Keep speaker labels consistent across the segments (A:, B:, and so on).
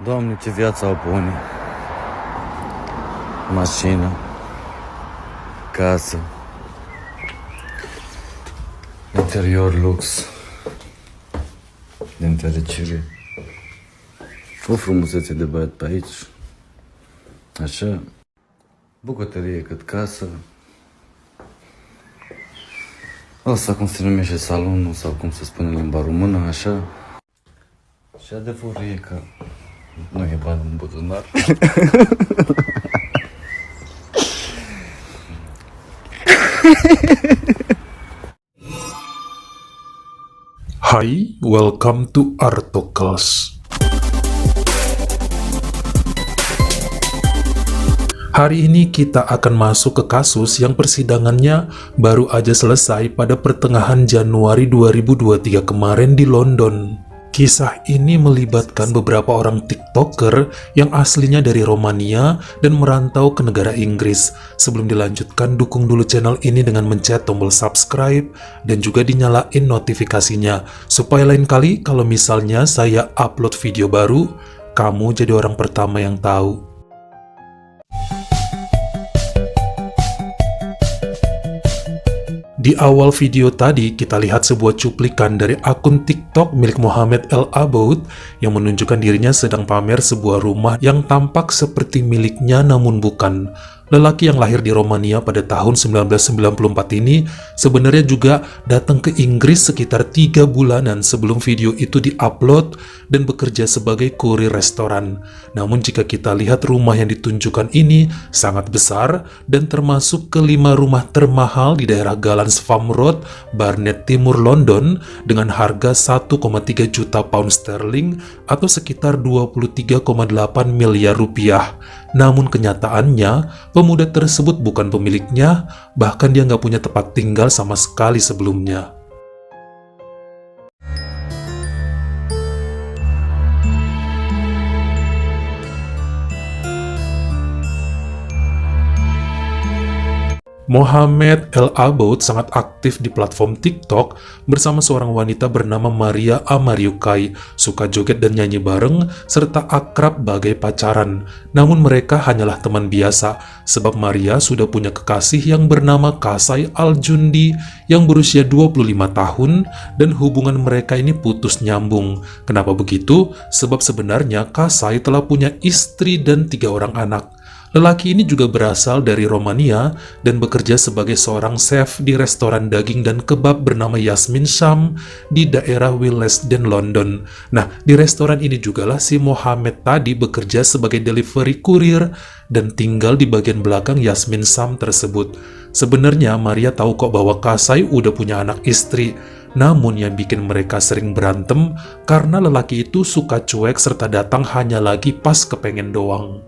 A: Doamne, ce viață au pe unii. Mașină, casă, interior lux, din fericire. O frumusețe de băiat pe aici. Așa. Bucătărie cât casă. Asta cum se numește salonul sau cum se spune în limba română, așa. Și adevărul e că nu e bani în buzunar.
B: Hai, welcome to Artoclass. Hari ini kita akan masuk ke kasus yang persidangannya baru aja selesai pada pertengahan Januari 2023 kemarin di London. Kisah ini melibatkan beberapa orang TikToker yang aslinya dari Romania dan merantau ke negara Inggris. Sebelum dilanjutkan, dukung dulu channel ini dengan mencet tombol subscribe dan juga dinyalain notifikasinya, supaya lain kali kalau misalnya saya upload video baru, kamu jadi orang pertama yang tahu. Di awal video tadi, kita lihat sebuah cuplikan dari akun TikTok milik Mohamed El Aboud yang menunjukkan dirinya sedang pamer sebuah rumah yang tampak seperti miliknya namun bukan. Lelaki yang lahir di Romania pada tahun 1994 ini sebenarnya juga datang ke Inggris sekitar 3 bulanan sebelum video itu diupload dan bekerja sebagai kurir restoran. Namun jika kita lihat rumah yang ditunjukkan ini sangat besar dan termasuk ke-5 rumah termahal di daerah Galans Farm Road, Barnet Timur, London dengan harga 1,3 juta pound sterling atau sekitar 23,8 miliar rupiah. Namun kenyataannya, pemuda tersebut bukan pemiliknya, bahkan dia nggak punya tempat tinggal sama sekali sebelumnya. Mohamed El Aboud sangat aktif di platform TikTok bersama seorang wanita bernama Maria Amariukai, suka joget dan nyanyi bareng, serta akrab bagai pacaran. Namun mereka hanyalah teman biasa, sebab Maria sudah punya kekasih yang bernama Kasai Al-Jundi yang berusia 25 tahun, dan hubungan mereka ini putus nyambung. Kenapa begitu? Sebab sebenarnya Kasai telah punya istri dan 3 orang anak. Lelaki ini juga berasal dari Romania dan bekerja sebagai seorang chef di restoran daging dan kebab bernama Yasmin Sham di daerah Willesden, London. Nah, di restoran ini jugalah si Mohamed tadi bekerja sebagai delivery courier dan tinggal di bagian belakang Yasmin Sham tersebut. Sebenarnya Maria tahu kok bahwa Kasai udah punya anak istri. Namun yang bikin mereka sering berantem karena lelaki itu suka cuek serta datang hanya lagi pas kepengen doang.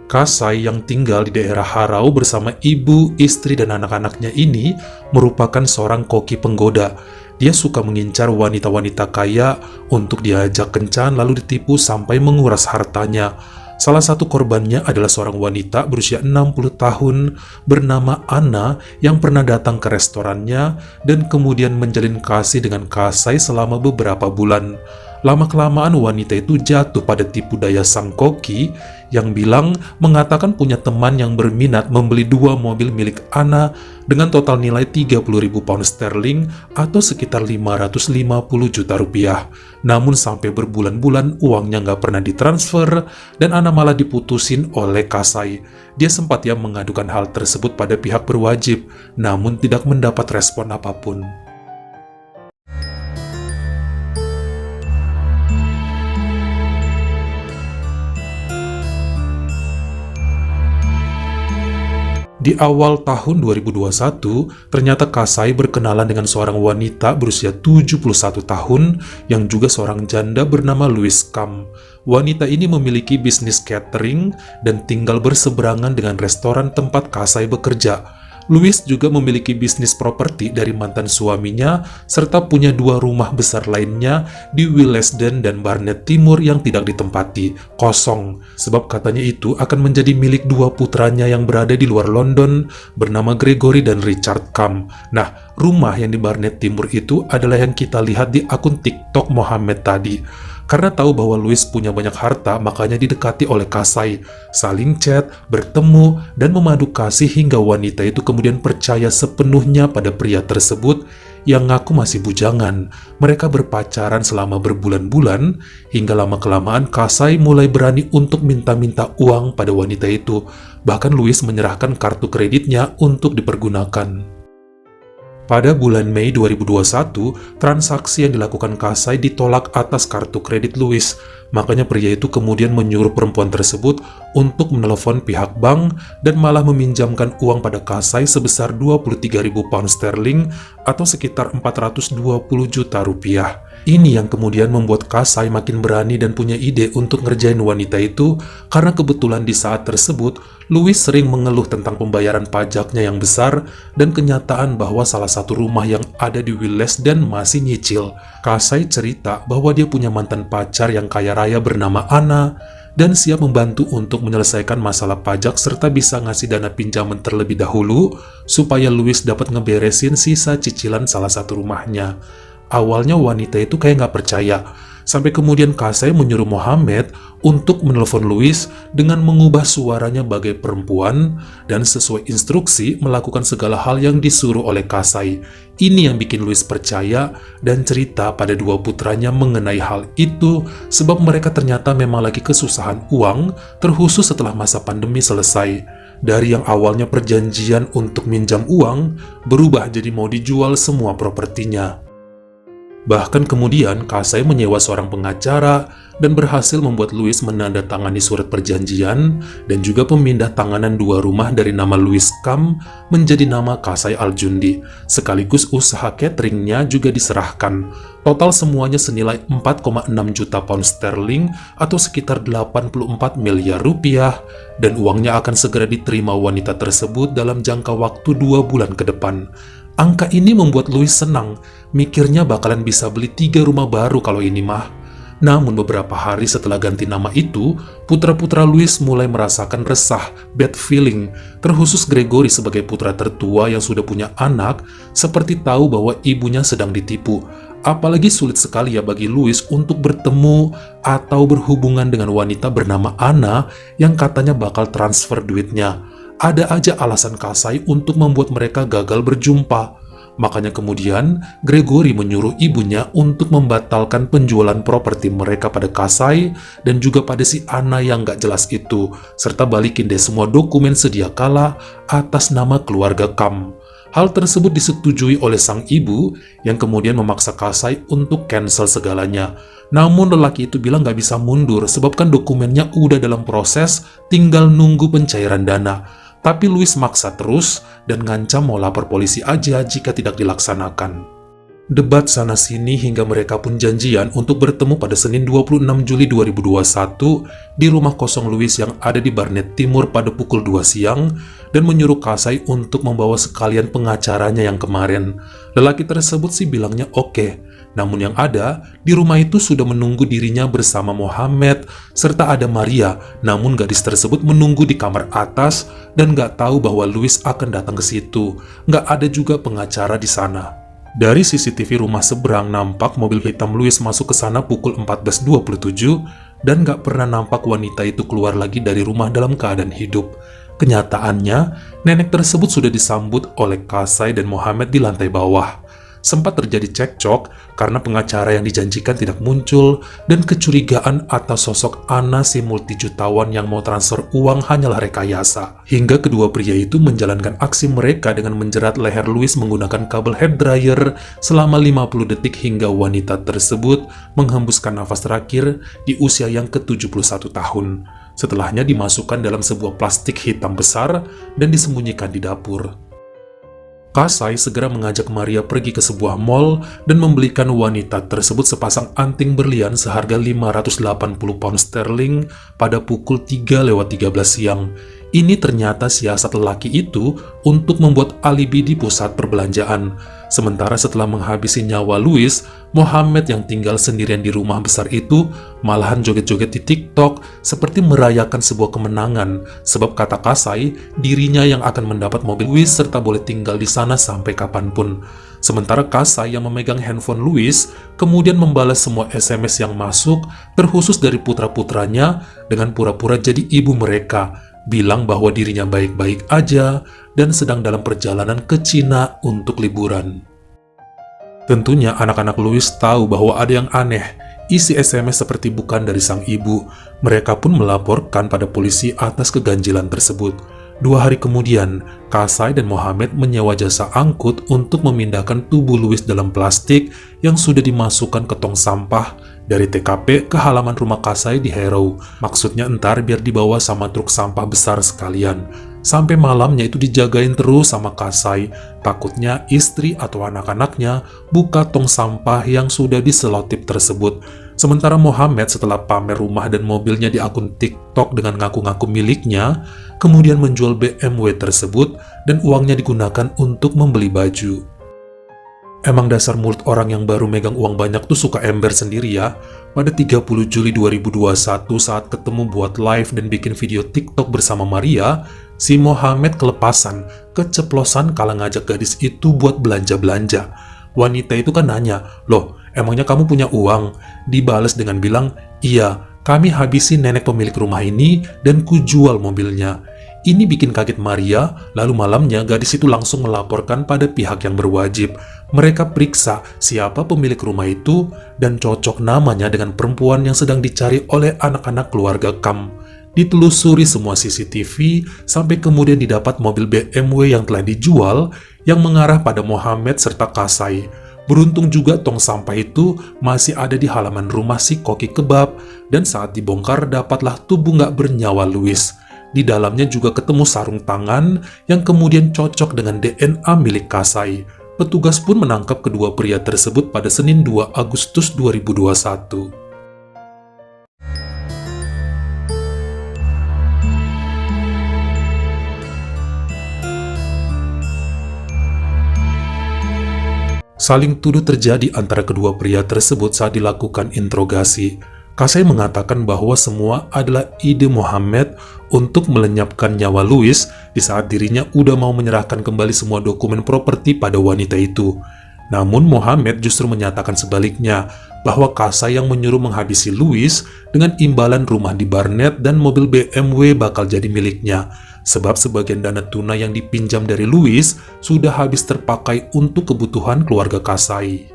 B: Kasai yang tinggal di daerah Harau bersama ibu, istri, dan anak-anaknya ini merupakan seorang koki penggoda. Dia suka mengincar wanita-wanita kaya untuk diajak kencan lalu ditipu sampai menguras hartanya. Salah satu korbannya adalah seorang wanita berusia 60 tahun bernama Anna yang pernah datang ke restorannya dan kemudian menjalin kasih dengan Kasai selama beberapa bulan. Lama-kelamaan wanita itu jatuh pada tipu daya sang koki yang mengatakan punya teman yang berminat membeli 2 mobil milik Anna dengan total nilai 30.000 pound sterling atau sekitar 550 juta rupiah. Namun sampai berbulan-bulan uangnya nggak pernah ditransfer dan Anna malah diputusin oleh Kasai. Dia sempat mengadukan hal tersebut pada pihak berwajib, namun tidak mendapat respon apapun. Di awal tahun 2021, ternyata Kasai berkenalan dengan seorang wanita berusia 71 tahun yang juga seorang janda bernama Louise Kam. Wanita ini memiliki bisnis catering dan tinggal berseberangan dengan restoran tempat Kasai bekerja. Louise juga memiliki bisnis properti dari mantan suaminya serta punya 2 rumah besar lainnya di Willesden dan Barnet Timur yang tidak ditempati, kosong, sebab katanya itu akan menjadi milik 2 putranya yang berada di luar London bernama Gregory dan Richard Kam. Nah, rumah yang di Barnet Timur itu adalah yang kita lihat di akun TikTok Mohamed tadi. Karena tahu bahwa Louis punya banyak harta, makanya didekati oleh Kasai, saling chat, bertemu, dan memadu kasih hingga wanita itu kemudian percaya sepenuhnya pada pria tersebut yang ngaku masih bujangan. Mereka berpacaran selama berbulan-bulan, hingga lama-kelamaan Kasai mulai berani untuk minta-minta uang pada wanita itu. Bahkan Louis menyerahkan kartu kreditnya untuk dipergunakan. Pada bulan Mei 2021, transaksi yang dilakukan Kasai ditolak atas kartu kredit Louis. Makanya pria itu kemudian menyuruh perempuan tersebut untuk menelepon pihak bank dan malah meminjamkan uang pada Kasai sebesar 23.000 pound sterling atau sekitar 420 juta rupiah. Ini yang kemudian membuat Kasai makin berani dan punya ide untuk ngerjain wanita itu, karena kebetulan di saat tersebut Louis sering mengeluh tentang pembayaran pajaknya yang besar dan kenyataan bahwa salah satu rumah yang ada di Willesden masih nyicil. Kasai cerita bahwa dia punya mantan pacar yang kaya raya bernama Anna dan siap membantu untuk menyelesaikan masalah pajak serta bisa ngasih dana pinjaman terlebih dahulu supaya Louis dapat ngeberesin sisa cicilan salah satu rumahnya. Awalnya wanita itu kayak nggak percaya, sampai kemudian Kasai menyuruh Mohammed untuk menelpon Louis dengan mengubah suaranya bagai perempuan dan sesuai instruksi melakukan segala hal yang disuruh oleh Kasai. Ini yang bikin Louis percaya dan cerita pada dua putranya mengenai hal itu, sebab mereka ternyata memang lagi kesusahan uang, terkhusus setelah masa pandemi selesai. Dari yang awalnya perjanjian untuk minjam uang, berubah jadi mau dijual semua propertinya. Bahkan kemudian Kasai menyewa seorang pengacara dan berhasil membuat Louis menandatangani surat perjanjian dan juga pemindah tanganan dua rumah dari nama Louis Kam menjadi nama Kasai Aljundi. Sekaligus usaha cateringnya juga diserahkan. Total semuanya senilai 4,6 juta pound sterling atau sekitar 84 miliar rupiah, dan uangnya akan segera diterima wanita tersebut dalam jangka waktu 2 bulan ke depan. Angka ini membuat Louis senang, mikirnya bakalan bisa beli 3 rumah baru kalau ini mah. Namun beberapa hari setelah ganti nama itu, putra-putra Louis mulai merasakan resah, bad feeling, terkhusus Gregory sebagai putra tertua yang sudah punya anak, seperti tahu bahwa ibunya sedang ditipu. Apalagi sulit sekali ya bagi Louis untuk bertemu atau berhubungan dengan wanita bernama Anna yang katanya bakal transfer duitnya. Ada aja alasan Kasai untuk membuat mereka gagal berjumpa. Makanya kemudian Gregory menyuruh ibunya untuk membatalkan penjualan properti mereka pada Kasai dan juga pada si Anna yang gak jelas itu, serta balikin deh semua dokumen sedia kala atas nama keluarga Kam. Hal tersebut disetujui oleh sang ibu yang kemudian memaksa Kasai untuk cancel segalanya. Namun lelaki itu bilang gak bisa mundur sebab kan dokumennya udah dalam proses, tinggal nunggu pencairan dana. Tapi Louis maksa terus dan ngancam mau lapor polisi aja jika tidak dilaksanakan. Debat sana-sini hingga mereka pun janjian untuk bertemu pada Senin 26 Juli 2021 di rumah kosong Louis yang ada di Barnet Timur pada pukul 2 siang dan menyuruh Kasai untuk membawa sekalian pengacaranya yang kemarin. Lelaki tersebut sih bilangnya oke. Namun yang ada, di rumah itu sudah menunggu dirinya bersama Mohammed, serta ada Maria, namun gadis tersebut menunggu di kamar atas dan gak tahu bahwa Louis akan datang ke situ. Gak ada juga pengacara di sana. Dari CCTV rumah seberang nampak mobil hitam Louis masuk ke sana pukul 14.27 dan gak pernah nampak wanita itu keluar lagi dari rumah dalam keadaan hidup. Kenyataannya, nenek tersebut sudah disambut oleh Kasai dan Mohammed di lantai bawah. Sempat terjadi cekcok karena pengacara yang dijanjikan tidak muncul dan kecurigaan atas sosok Anna si multijutawan yang mau transfer uang hanyalah rekayasa. Hingga kedua pria itu menjalankan aksi mereka dengan menjerat leher Louis menggunakan kabel hair dryer selama 50 detik hingga wanita tersebut menghembuskan nafas terakhir di usia yang ke-71 tahun. Setelahnya dimasukkan dalam sebuah plastik hitam besar dan disembunyikan di dapur. Kasai segera mengajak Maria pergi ke sebuah mall dan membelikan wanita tersebut sepasang anting berlian seharga 580 pound sterling pada pukul 3:13 siang. Ini ternyata siasat lelaki itu untuk membuat alibi di pusat perbelanjaan. Sementara setelah menghabisi nyawa Louis, Mohammed yang tinggal sendirian di rumah besar itu malahan joget-joget di TikTok seperti merayakan sebuah kemenangan, sebab kata Kasai, dirinya yang akan mendapat mobil Louis serta boleh tinggal di sana sampai kapanpun. Sementara Kasai yang memegang handphone Louis kemudian membalas semua SMS yang masuk, terkhusus dari putra-putranya, dengan pura-pura jadi ibu mereka, bilang bahwa dirinya baik-baik aja dan sedang dalam perjalanan ke Cina untuk liburan. Tentunya anak-anak Louis tahu bahwa ada yang aneh. Isi SMS seperti bukan dari sang ibu. Mereka pun melaporkan pada polisi atas keganjilan tersebut. 2 hari kemudian, Kasai dan Mohamed menyewa jasa angkut untuk memindahkan tubuh Louis dalam plastik yang sudah dimasukkan ke tong sampah dari TKP ke halaman rumah Kasai di Harrow. Maksudnya entar biar dibawa sama truk sampah besar sekalian. Sampai malamnya itu dijagain terus sama Kasai, takutnya istri atau anak-anaknya buka tong sampah yang sudah diselotip tersebut. Sementara Mohamed setelah pamer rumah dan mobilnya di akun TikTok dengan ngaku-ngaku miliknya, kemudian menjual BMW tersebut dan uangnya digunakan untuk membeli baju. Emang dasar mulut orang yang baru megang uang banyak tuh suka ember sendiri ya. Pada 30 Juli 2021 saat ketemu buat live dan bikin video TikTok bersama Maria, si Mohamed kelepasan, keceplosan kala ngajak gadis itu buat belanja-belanja. Wanita itu kan nanya, "Loh, emangnya kamu punya uang?" Dibalas dengan bilang, "Iya, kami habisin nenek pemilik rumah ini dan kujual mobilnya." Ini bikin kaget Maria, lalu malamnya gadis itu langsung melaporkan pada pihak yang berwajib. Mereka periksa siapa pemilik rumah itu dan cocok namanya dengan perempuan yang sedang dicari oleh anak-anak keluarga Kam. Ditelusuri semua CCTV sampai kemudian didapat mobil BMW yang telah dijual yang mengarah pada Mohamed serta Kasai. Beruntung juga tong sampah itu masih ada di halaman rumah si koki kebab dan saat dibongkar dapatlah tubuh nggak bernyawa Louis. Di dalamnya juga ketemu sarung tangan yang kemudian cocok dengan DNA milik Kasai. Petugas pun menangkap kedua pria tersebut pada Senin 2 Agustus 2021. Saling tuduh terjadi antara kedua pria tersebut saat dilakukan interogasi. Kasai mengatakan bahwa semua adalah ide Mohamed untuk melenyapkan nyawa Louis di saat dirinya udah mau menyerahkan kembali semua dokumen properti pada wanita itu. Namun Mohamed justru menyatakan sebaliknya, bahwa Kasai yang menyuruh menghabisi Louis dengan imbalan rumah di Barnet dan mobil BMW bakal jadi miliknya. Sebab sebagian dana tunai yang dipinjam dari Louis sudah habis terpakai untuk kebutuhan keluarga Kasai.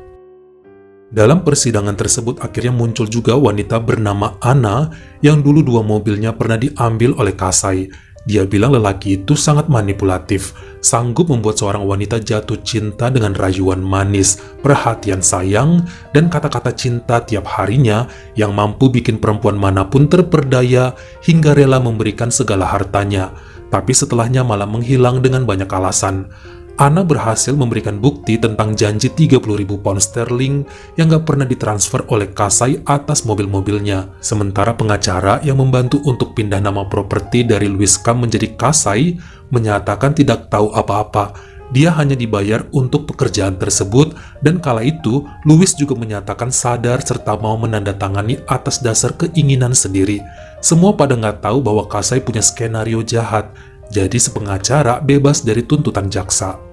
B: Dalam persidangan tersebut akhirnya muncul juga wanita bernama Anna yang dulu 2 mobilnya pernah diambil oleh Kasai. Dia bilang lelaki itu sangat manipulatif, sanggup membuat seorang wanita jatuh cinta dengan rayuan manis, perhatian sayang, dan kata-kata cinta tiap harinya yang mampu bikin perempuan manapun terperdaya hingga rela memberikan segala hartanya. Tapi setelahnya malah menghilang dengan banyak alasan. Anna berhasil memberikan bukti tentang janji 30.000 pound sterling yang gak pernah ditransfer oleh Kasai atas mobil-mobilnya. Sementara pengacara yang membantu untuk pindah nama properti dari Louis Kam menjadi Kasai menyatakan tidak tahu apa-apa. Dia hanya dibayar untuk pekerjaan tersebut dan kala itu Louis juga menyatakan sadar serta mau menandatangani atas dasar keinginan sendiri. Semua pada nggak tahu bahwa Kasai punya skenario jahat, jadi si pengacara bebas dari tuntutan jaksa.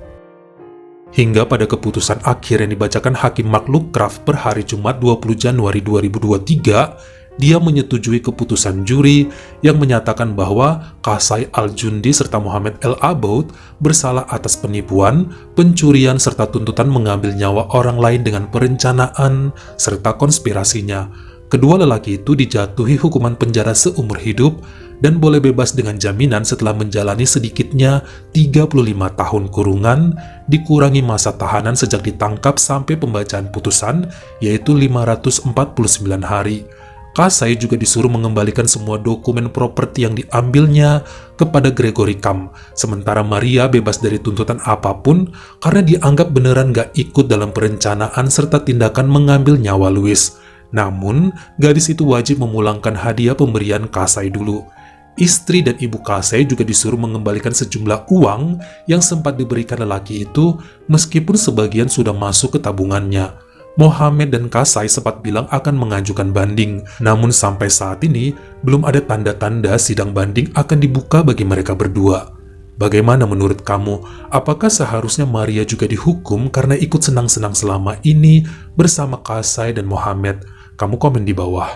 B: Hingga pada keputusan akhir yang dibacakan Hakim Mark Luckraft per hari Jumat 20 Januari 2023, dia menyetujui keputusan juri yang menyatakan bahwa Kasai Al-Jundi serta Mohamed El Aboud bersalah atas penipuan, pencurian serta tuntutan mengambil nyawa orang lain dengan perencanaan serta konspirasinya. Kedua lelaki itu dijatuhi hukuman penjara seumur hidup dan boleh bebas dengan jaminan setelah menjalani sedikitnya 35 tahun kurungan, dikurangi masa tahanan sejak ditangkap sampai pembacaan putusan, yaitu 549 hari. Kasai juga disuruh mengembalikan semua dokumen properti yang diambilnya kepada Gregory Kam, sementara Maria bebas dari tuntutan apapun karena dianggap beneran gak ikut dalam perencanaan serta tindakan mengambil nyawa Louis. Namun, gadis itu wajib memulangkan hadiah pemberian Kasai dulu. Istri dan ibu Kasai juga disuruh mengembalikan sejumlah uang yang sempat diberikan lelaki itu meskipun sebagian sudah masuk ke tabungannya. Mohamed dan Kasai sempat bilang akan mengajukan banding, namun sampai saat ini belum ada tanda-tanda sidang banding akan dibuka bagi mereka berdua. Bagaimana menurut kamu? Apakah seharusnya Maria juga dihukum karena ikut senang-senang selama ini bersama Kasai dan Mohamed? Kamu komen di bawah.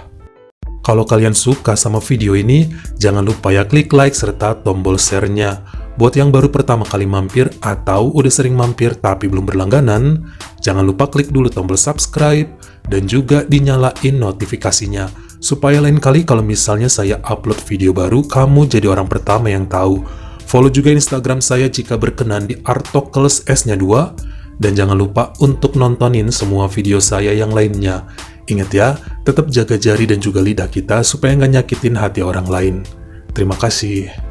B: Kalau kalian suka sama video ini, jangan lupa ya klik like serta tombol share-nya. Buat yang baru pertama kali mampir atau udah sering mampir tapi belum berlangganan, jangan lupa klik dulu tombol subscribe dan juga dinyalain notifikasinya. Supaya lain kali kalau misalnya saya upload video baru, kamu jadi orang pertama yang tahu. Follow juga Instagram saya jika berkenan di Artokles S-nya 2. Dan jangan lupa untuk nontonin semua video saya yang lainnya. Ingat ya, tetap jaga jari dan juga lidah kita supaya nggak nyakitin hati orang lain. Terima kasih.